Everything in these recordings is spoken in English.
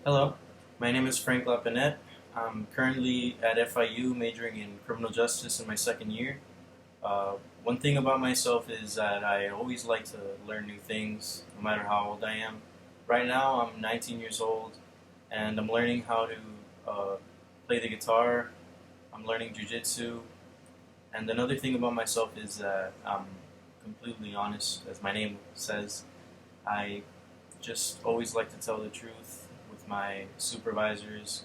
Hello, my name is Frank Lapinette. I'm currently at FIU majoring in criminal justice in my second year. Uh, One thing about myself is that I always like to learn new things, no matter how old I am. Right now, I'm 19 years old, and I'm learning how to play the guitar. I'm learning jujitsu, and another thing about myself is that I'm completely honest, as my name says. I just always like to tell the truth with my supervisors,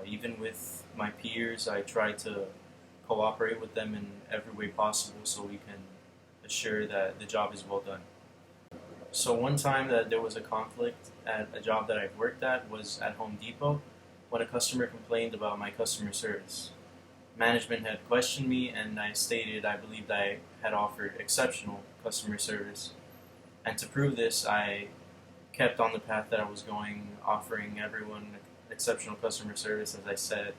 even with my peers. I try to cooperate with them in every way possible so we can assure that the job is well done. So one time that there was a conflict at a job that I've worked at was at Home Depot when a customer complained about my customer service. Management had questioned me and I stated I believed I had offered exceptional customer service. And to prove this, I kept on the path that I was going, offering everyone exceptional customer service, as I said,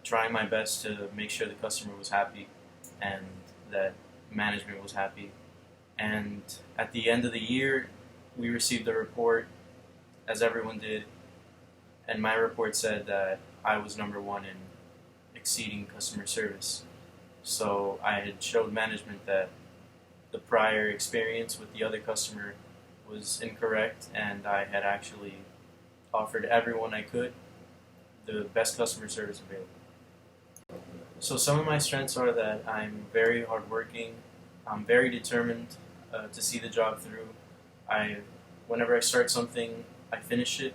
trying my best to make sure the customer was happy and that management was happy. And at the end of the year, we received a report, as everyone did, and my report said that I was number one in exceeding customer service. So I had showed management that the prior experience with the other customer was incorrect, and I had actually offered everyone I could the best customer service available. So some of my strengths are that I'm very hardworking, I'm very determined to see the job through. I, whenever I start something, I finish it.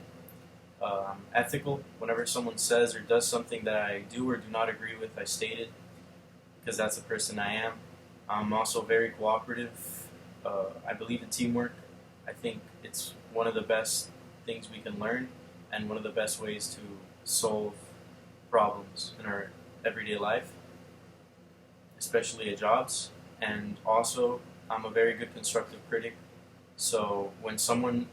I'm ethical. Whenever someone says or does something that I do or do not agree with, I state it because that's the person I am. I'm also very cooperative. I believe in teamwork. I think it's one of the best things we can learn and one of the best ways to solve problems in our everyday life, especially at jobs. And also, I'm a very good constructive critic. So when someone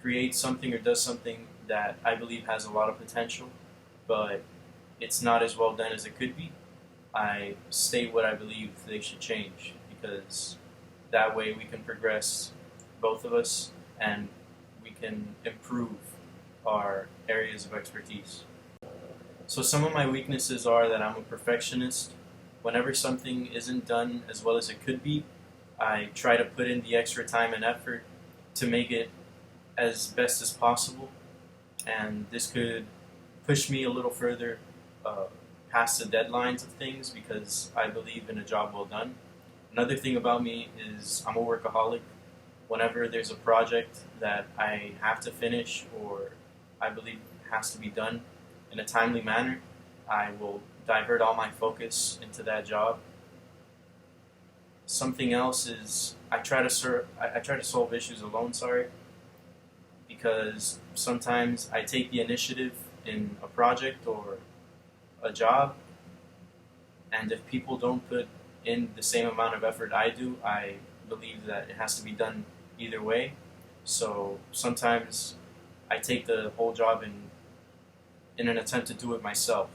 creates something or does something that I believe has a lot of potential, but it's not as well done as it could be, I state what I believe they should change because that way we can progress, both of us, and we can improve our areas of expertise. So some of my weaknesses are that I'm a perfectionist. Whenever something isn't done as well as it could be, I try to put in the extra time and effort to make it as best as possible, and this could push me a little further past the deadlines of things because I believe in a job well done. Another thing about me is I'm a workaholic. Whenever there's a project that I have to finish or I believe has to be done in a timely manner, I will divert all my focus into that job. Something else is I try to solve issues alone. Sorry, because sometimes I take the initiative in a project or a job, and if people don't put in the same amount of effort I do, I believe that it has to be done either way. So sometimes I take the whole job in an attempt to do it myself.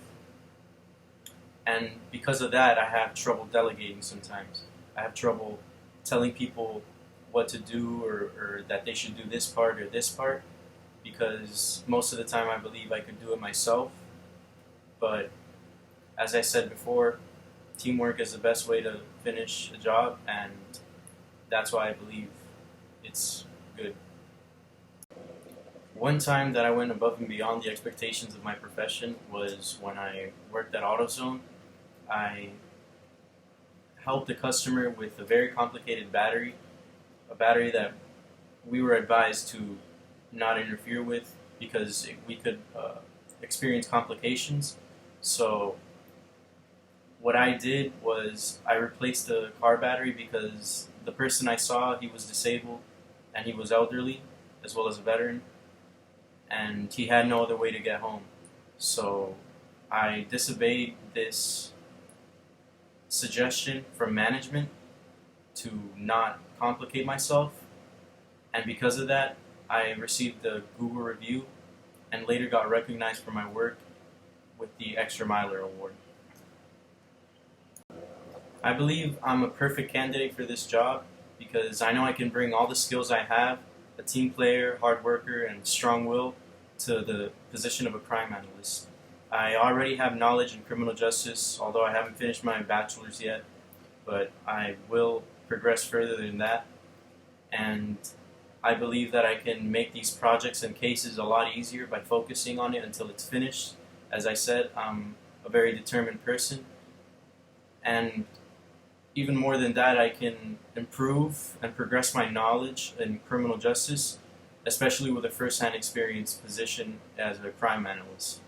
And because of that, I have trouble delegating sometimes. I have trouble telling people what to do or that they should do this part or this part because most of the time I believe I could do it myself. But as I said before, teamwork is the best way to finish a job, and that's why I believe it's good. One time that I went above and beyond the expectations of my profession was when I worked at AutoZone. I helped a customer with a very complicated battery, a battery that we were advised to not interfere with because we could experience complications. So what I did was I replaced the car battery because the person I saw, he was disabled and he was elderly as well as a veteran, and he had no other way to get home. So I disobeyed this suggestion from management to not complicate myself, and because of that, I received the Google review and later got recognized for my work with the Extra Miler Award. I believe I'm a perfect candidate for this job because I know I can bring all the skills I have, a team player, hard worker, and strong will, to the position of a crime analyst. I already have knowledge in criminal justice, although I haven't finished my bachelor's yet, but I will progress further than that. And I believe that I can make these projects and cases a lot easier by focusing on it until it's finished. As I said, I'm a very determined person, and even more than that, I can improve and progress my knowledge in criminal justice, especially with a first-hand experience position as a crime analyst.